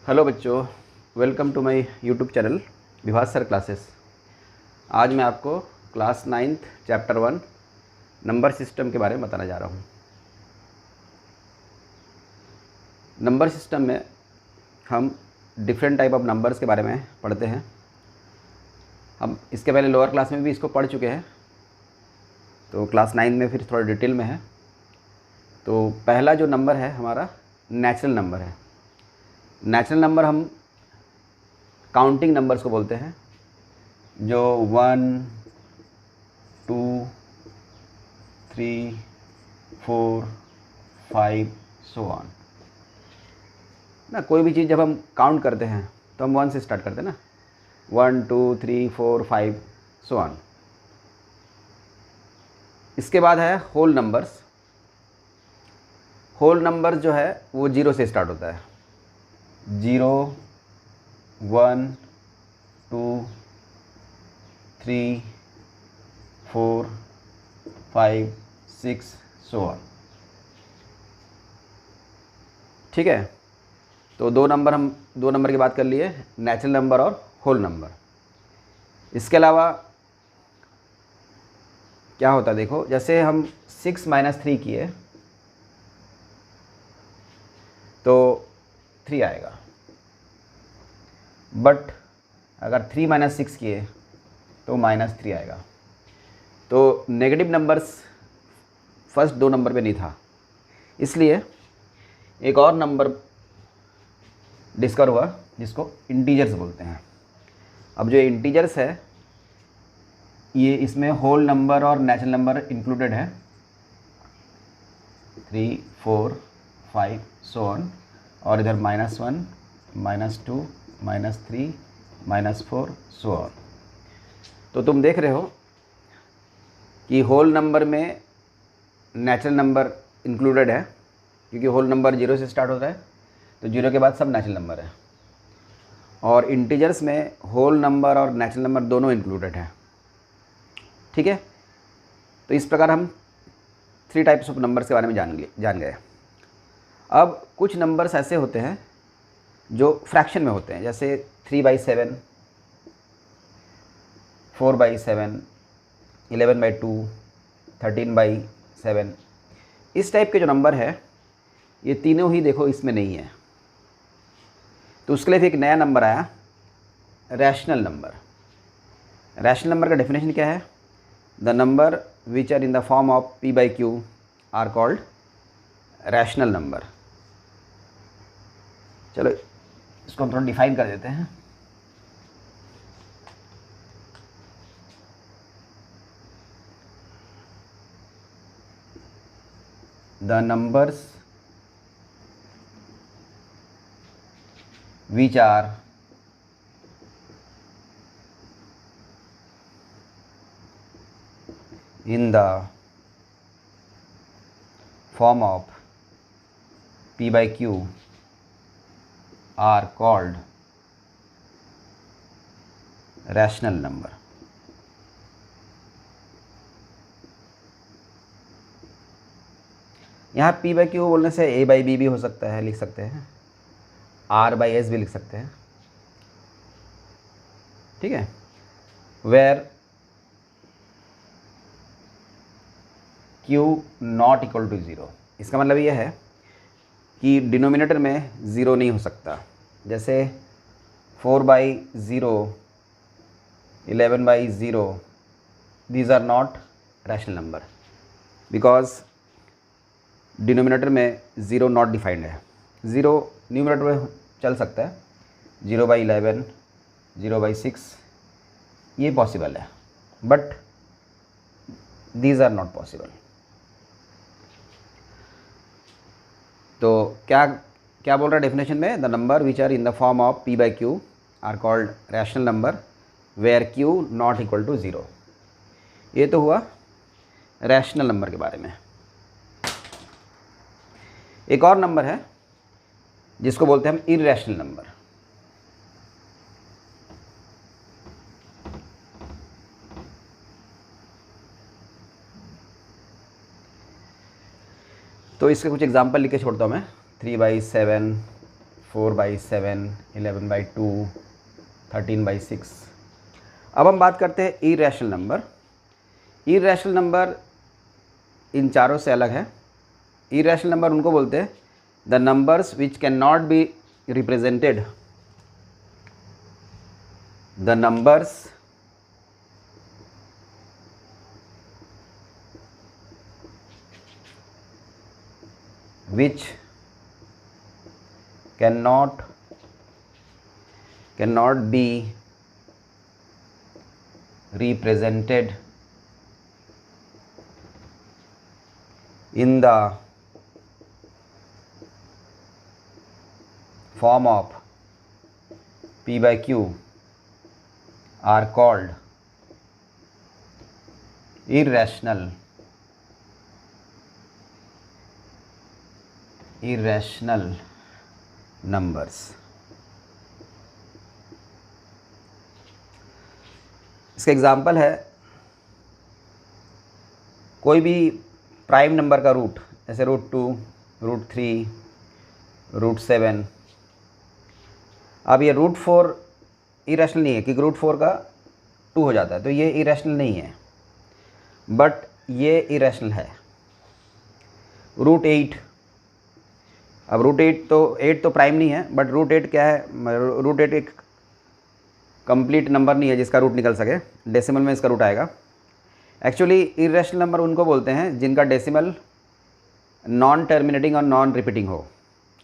Hello बच्चों, welcome to my YouTube channel Vibhas sir classes. आज मैं आपको class 9th chapter 1 number system के बारे में बताने जा रहा हूँ। नंबर सिस्टम में हम डिफरेंट टाइप ऑफ नंबर्स के बारे में पढ़ते हैं। हम इसके पहले लोअर क्लास में भी इसको पढ़ चुके हैं, तो क्लास 9 में फिर थोड़ा डिटेल में है। तो पहला जो नंबर है हमारा नेचुरल नंबर है। नेचुरल नंबर हम काउंटिंग नंबर्स को बोलते हैं, जो 1, 2, 3, 4, 5 सो ऑन ना। कोई भी चीज़ जब हम काउंट करते हैं तो हम 1 से स्टार्ट करते हैं ना, 1, 2, 3, 4, 5 सो ऑन। इसके बाद है होल नंबर्स। होल नंबर्स जो है वो 0 से स्टार्ट होता है। 0, 1, 2, 3, 4, 5, 6 सो ऑन। ठीक है, तो दो नंबर की बात कर लिए, नेचुरल नंबर और होल नंबर। इसके अलावा क्या होता है देखो, जैसे हम 6 - 3 किए तो 3 आएगा, बट अगर 3 - 6 किए तो -3 आएगा। तो नेगेटिव नंबर्स फर्स्ट दो नंबर पे नहीं था, इसलिए एक और नंबर डिस्कवर हुआ जिसको इंटीजर्स बोलते हैं। अब जो इंटीजर्स है ये इसमें होल नंबर और नेचुरल नंबर इंक्लूडेड है, 3, 4, 5 सो ऑन, और इधर -1, -2, -3, -4 सो ऑन। तो तुम देख रहे हो कि होल नंबर में नेचुरल नंबर इंक्लूडेड है, क्योंकि होल नंबर 0 से स्टार्ट होता है, तो 0 के बाद सब नेचुरल नंबर है। और इंटीजर्स में होल नंबर और नेचुरल नंबर दोनों इंक्लूडेड है। ठीक है, तो इस प्रकार हम 3 टाइप्स ऑफ नंबर्स के बारे में जान गए। अब कुछ नंबर्स ऐसे होते हैं जो फ्रैक्शन में होते हैं, जैसे 3/7, 4/7, 11/2, 13/7। इस टाइप के जो नंबर है ये तीनों ही देखो इसमें नहीं है, तो उसके लिए फिर एक नया नंबर आया, रैशनल नंबर। रैशनल नंबर का डेफिनेशन क्या है? The number which are in the form of p/q are called rational number. चलो इसको हम थोड़ा डिफाइन कर देते हैं। The numbers which are in the form of p/q are called rational number। यहाँ p/q बोलने से a/b भी हो सकता है, लिख सकते हैं, r/s भी लिख सकते हैं। ठीक है, where q not equal to 0। इसका मतलब ये है कि डिनोमिनेटर में 0 नहीं हो सकता। जैसे 4/0, 11/0, these are not rational number, because denominator में 0 नॉट डिफाइंड है। 0 न्यूमरेटर में चल सकता है, 0/11, 0/6 ये पॉसिबल है, but these are not possible. तो क्या क्या बोल रहा है डेफिनेशन में? The number which are in the form of p/q are called rational number where q not equal to 0। ये तो हुआ रैशनल नंबर के बारे में। एक और नंबर है जिसको बोलते हैं हम इरैशनल नंबर। तो इसके कुछ एग्जांपल लिख के छोड़ता हूँ मैं। 3/7, 4/7, 11/2, 13/6। अब हम बात करते हैं irrational number. Irrational number in चारों से अलग है। इरेशनल नंबर उनको बोलते हैं the numbers which can not be represented, the numbers which cannot be represented in the form of P by Q are called irrational numbers। इसका example है कोई भी प्राइम नंबर का रूट, जैसे √2, √3, √7। अब ये √4 इरेशनल नहीं है क्योंकि √4 का 2 हो जाता है, तो ये इरेशनल नहीं है, बट ये इरेशनल है। √8, अब √8 तो प्राइम नहीं है, बट √8 क्या है, √8 एक कंप्लीट नंबर नहीं है जिसका रूट निकल सके, डेसिमल में इसका रूट आएगा। एक्चुअली इरेशनल नंबर उनको बोलते हैं जिनका डेसिमल नॉन टर्मिनेटिंग और नॉन रिपीटिंग हो।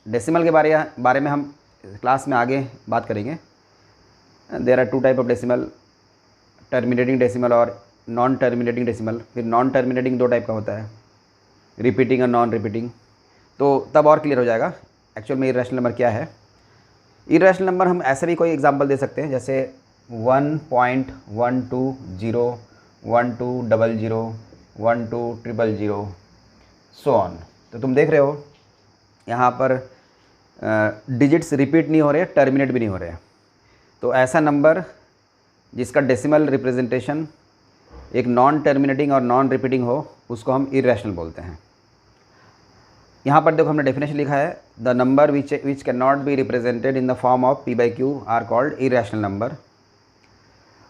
डेसिमल के बारे में हम क्लास में आगे बात करेंगे। There are 2 type of decimal, terminating decimal और नॉन टर्मिनेटिंग डेसिमल। फिर नॉन टर्मिनेटिंग 2 टाइप का होता है, रिपीटिंग और नॉन रिपीटिंग, तो तब और क्लियर हो जाएगा एक्चुअल में इरेशनल नंबर क्या है। इरेशनल नंबर हम ऐसे भी कोई एग्जांपल दे सकते हैं, जैसे 1.120, 1200, 12000, सो ऑन। तो तुम देख रहे हो यहाँ पर डिजिट्स रिपीट नहीं हो रहे, टर्मिनेट भी नहीं हो रहे। तो ऐसा नंबर जिसका डेसिमल रिप्रेजेंटेशन एक नॉन टर्मिनेटिंग और नॉन रिपीटिंग हो, उसको हम इरेशनल बोलते हैं। यहाँ पर देखो हमने डेफिनेशन लिखा है, the number which can not be represented in the form of P by Q are called irrational number.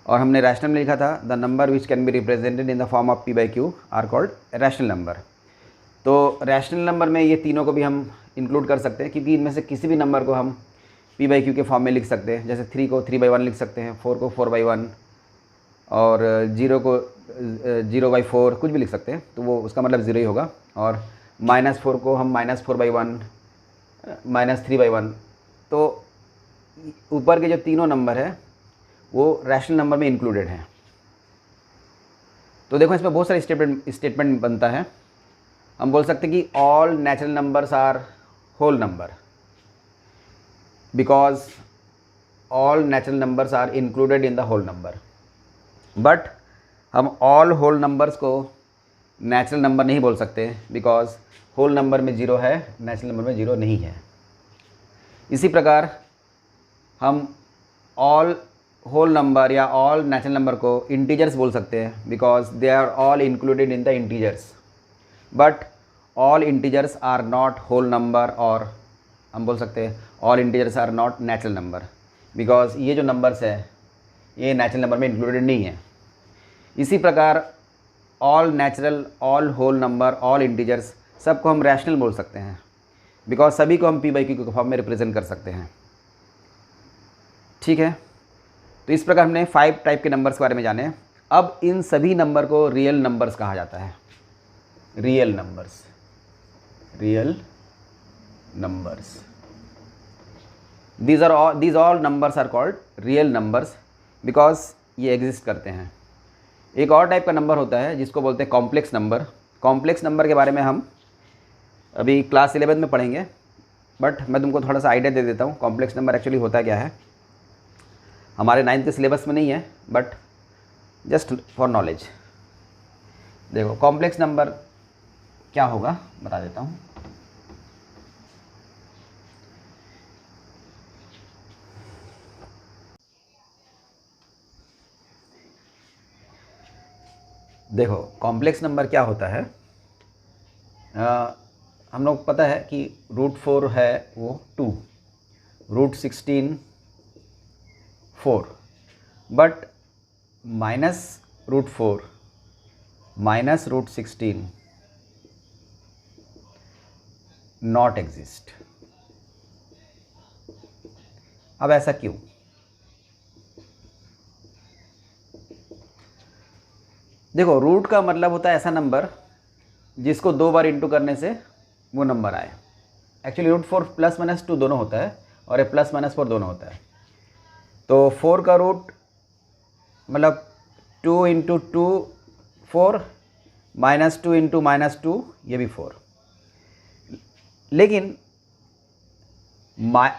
और हमने रैशनल में लिखा था, the number which can be represented in the form of P by Q are called rational number. तो rational number में ये तीनों को भी हम इंक्लूड कर सकते हैं, क्योंकि इनमें से किसी भी नंबर को हम P by Q के फॉर्म में लिख सकते हैं। जैसे 3 को 3/1 लिख सकते हैं, 4 को 4/1, और 0 को 0/4, कुछ भी लिख सकते हैं, तो वो उसका मतलब 0 ही होगा। और -4 को हम -4/1, -3/1। तो ऊपर के जो तीनों नंबर है वो रैशनल नंबर में इंक्लूडेड हैं। तो देखो इसमें बहुत सारे स्टेटमेंट बनता है। हम बोल सकते हैं कि all natural numbers are whole number, because all natural numbers are included in the whole number. But हम ऑल होल नंबर्स को नेचुरल नंबर नहीं बोल सकते, बिकॉज होल नंबर में 0 है, नेचुरल नंबर में 0 नहीं है। इसी प्रकार हम ऑल होल नंबर या ऑल नेचुरल नंबर को इंटीजर्स बोल सकते हैं, because they are all included in the integers. But all integers are not whole number, और हम बोल सकते हैं all integers are not natural number, because ये जो नंबर्स है ये नेचुरल नंबर में इंक्लूडेड नहीं है। इसी प्रकार all natural, all whole number, all integers सबको हम रैशनल बोल सकते हैं, बिकॉज सभी को हम P by Q के फॉर्म में रिप्रेजेंट कर सकते हैं। ठीक है, तो इस प्रकार हमने 5 टाइप के नंबर्स के बारे में जाने। अब इन सभी नंबर को रियल नंबर्स कहा जाता है। Real numbers, real numbers, these all numbers are called real numbers because ये एग्जिस्ट करते हैं। एक और टाइप का नंबर होता है जिसको बोलते हैं कॉम्प्लेक्स नंबर। कॉम्प्लेक्स नंबर के बारे में हम अभी क्लास 11 में पढ़ेंगे, बट मैं तुमको थोड़ा सा आइडिया दे देता हूँ कॉम्प्लेक्स नंबर एक्चुअली होता क्या है। हमारे 9th के सिलेबस में नहीं है, बट जस्ट फॉर नॉलेज। देखो कॉम्प्लेक्स नंबर क्या होगा बता देता हूँ। देखो कॉम्प्लेक्स नंबर क्या होता है, हम लोग पता है कि √4 है वो 2, √16 4, बट -√4 -√16 नॉट एग्जिस्ट। अब ऐसा क्यों? देखो, रूट का मतलब होता है ऐसा नंबर जिसको 2 बार इंटू करने से वो नंबर आए। एक्चुअली √4 +-2 दोनों होता है और ये +-4 दोनों होता है। तो 4 का रूट मतलब 2 × 2 4, -2 × -2 ये भी 4। लेकिन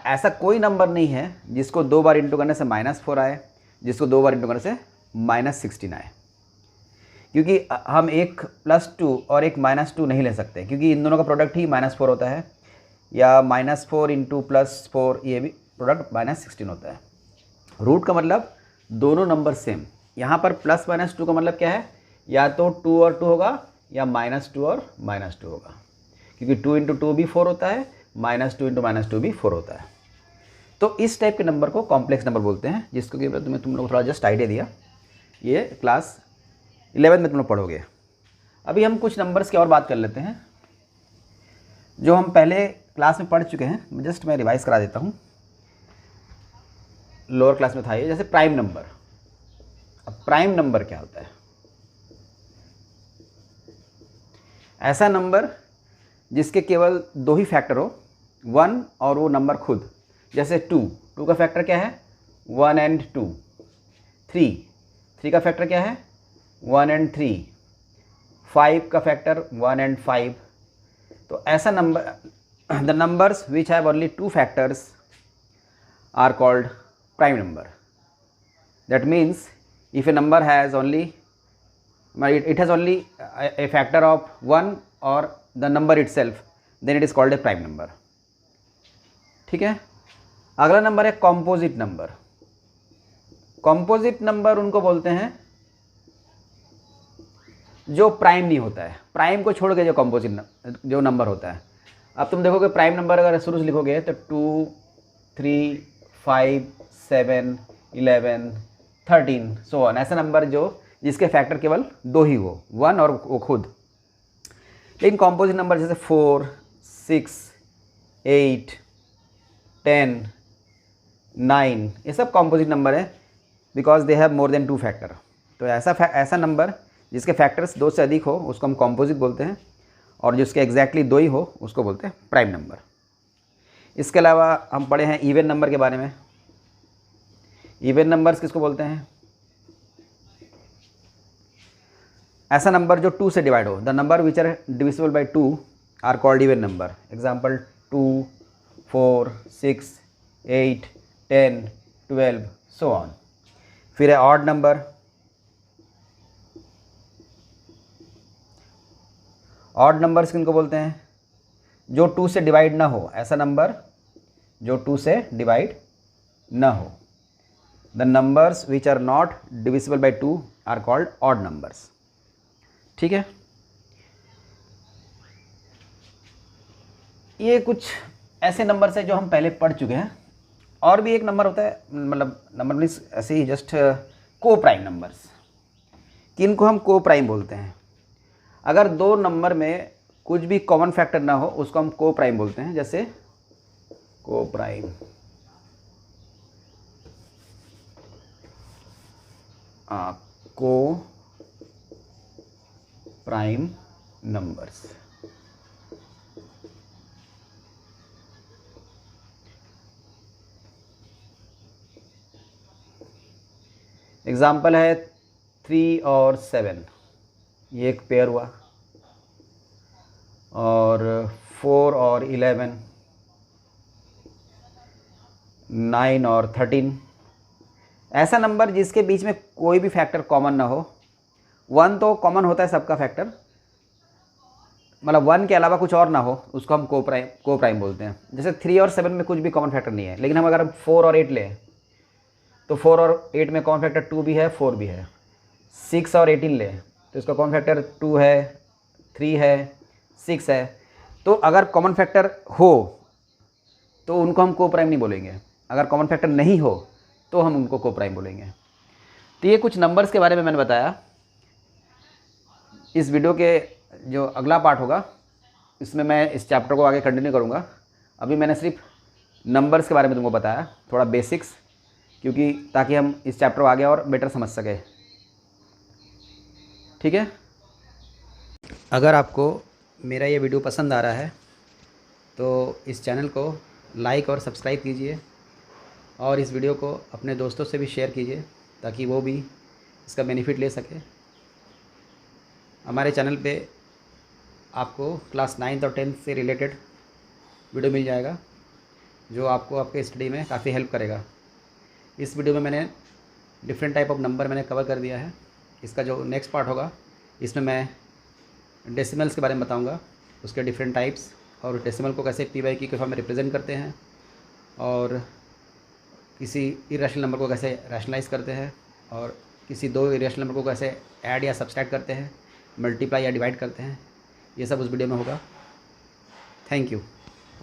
ऐसा कोई नंबर नहीं है जिसको 2 बार इंटू करने से -4 आए, जिसको 2 बार इंटू करने से -16 आए। क्योंकि हम एक +2 और एक -2 नहीं ले सकते, क्योंकि इन दोनों का प्रोडक्ट ही -4 होता है, या -4 × +4 ये भी प्रोडक्ट -16 होता है। रूट का मतलब दोनों नंबर सेम। यहाँ पर +-2 का मतलब क्या है? या तो 2 और 2 होगा या -2 और -2 होगा, क्योंकि 2 × 2 भी 4 होता है, -2 × -2 भी 4 होता है। तो इस टाइप के नंबर को कॉम्प्लेक्स नंबर बोलते हैं, जिसको कि तुम लोग थोड़ा जस्ट आइडिया दिया। ये क्लास 11 में तुम लोग पढ़ोगे। अभी हम कुछ नंबर्स की और बात कर लेते हैं जो हम पहले क्लास में पढ़ चुके हैं। जस्ट मैं रिवाइज करा देता हूँ। लोअर क्लास में था ये, जैसे प्राइम नंबर। अब प्राइम नंबर क्या होता है? ऐसा नंबर जिसके केवल 2 ही फैक्टर हो, 1 और वो नंबर खुद। जैसे 2 का फैक्टर क्या है? 1 and 2। 3 का फैक्टर क्या है? 1 and 3। 5 का फैक्टर 1 and 5। तो ऐसा number, the numbers which have only 2 factors are called prime number. That means if a number has only it has only a factor of 1 or the number itself, then it is called a prime number. ठीक है। अगला number है composite number. Composite number उनको बोलते हैं जो prime नहीं होता है। प्राइम को छोड़ के जो कॉम्पोजिट जो नंबर होता है। अब तुम देखोगे प्राइम नंबर अगर शुरू से लिखोगे तो 2, 3, 5, 7, 11, 13 सो ऑन। ऐसा नंबर जो जिसके फैक्टर केवल 2 ही हो, 1 और वो खुद। लेकिन कॉम्पोजिट नंबर जैसे 4, 6, 8, 10, 9 ये सब कॉम्पोजिट नंबर है, because they have more than 2 factor. तो ऐसा नंबर जिसके फैक्टर्स 2 से अधिक हो उसको हम कॉम्पोजिट बोलते हैं, और जिसके एग्जैक्टली 2 ही हो उसको बोलते हैं प्राइम नंबर। इसके अलावा हम पढ़े हैं इवन नंबर के बारे में। इवन नंबर्स किसको बोलते हैं? ऐसा नंबर जो 2 से डिवाइड हो। The number which are divisible by 2 are called even number. Example 2, 4, 6, 8, 10, 12 so on. फिर है ऑड नंबर। ऑड नंबर्स किनको बोलते हैं? जो 2 से डिवाइड ना हो। ऐसा नंबर जो 2 से डिवाइड ना हो। The numbers which are not divisible by 2 are called odd numbers. ठीक है। ये कुछ ऐसे नंबर्स हैं जो हम पहले पढ़ चुके हैं। और भी एक नंबर होता है, मतलब नंबर मीन्स ऐसे ही जस्ट को प्राइम नंबर्स। किनको हम को प्राइम बोलते हैं? अगर 2 नंबर में कुछ भी कॉमन फैक्टर ना हो उसको हम को प्राइम बोलते हैं। जैसे को प्राइम, को प्राइम नंबर्स। एग्जाम्पल है 3 और 7, ये एक पेयर हुआ। और 4 और 11, 9 और 13। ऐसा नंबर जिसके बीच में कोई भी फैक्टर कॉमन ना हो। 1 तो कॉमन होता है सबका फैक्टर, मतलब 1 के अलावा कुछ और ना हो उसको हम को प्राइम बोलते हैं। जैसे 3 और 7 में कुछ भी कॉमन फैक्टर नहीं है, लेकिन हम अगर 4 और 8 लें तो 4 और 8 में कॉमन फैक्टर 2 भी है, 4 भी है। 6 और 18 लें तो इसका कॉमन फैक्टर 2 है, 3 है, 6 है। तो अगर कॉमन फैक्टर हो तो उनको हम को प्राइम नहीं बोलेंगे। अगर कॉमन फैक्टर नहीं हो तो हम उनको को प्राइम बोलेंगे। तो ये कुछ नंबर्स के बारे में मैंने बताया। इस वीडियो के जो अगला पार्ट होगा इसमें मैं इस चैप्टर को आगे कंटिन्यू करूँगा। अभी मैंने सिर्फ नंबर्स के बारे में तुमको बताया, थोड़ा बेसिक्स, क्योंकि ताकि हम इस चैप्टर को आगे और बेटर समझ सकें। ठीक है। अगर आपको मेरा ये वीडियो पसंद आ रहा है तो इस चैनल को लाइक और सब्सक्राइब कीजिए और इस वीडियो को अपने दोस्तों से भी शेयर कीजिए ताकि वो भी इसका बेनिफिट ले सके। हमारे चैनल पे आपको क्लास 9th और 10th से रिलेटेड वीडियो मिल जाएगा जो आपको आपके स्टडी में काफ़ी हेल्प करेगा। इस वीडियो में मैंने डिफरेंट टाइप ऑफ नंबर मैंने कवर कर दिया है। इसका जो नेक्स्ट पार्ट होगा इसमें मैं डेसिमल्स के बारे में बताऊंगा, उसके डिफरेंट टाइप्स, और डेसिमल को कैसे p/q के फॉर्म में रिप्रेजेंट करते हैं, और किसी इरेशनल नंबर को कैसे रैशनलाइज करते हैं, और किसी दो इरेशनल नंबर को कैसे ऐड या सब्सट्रैक्ट करते हैं, मल्टीप्लाई या डिवाइड करते हैं। ये सब उस वीडियो में होगा। Thank you.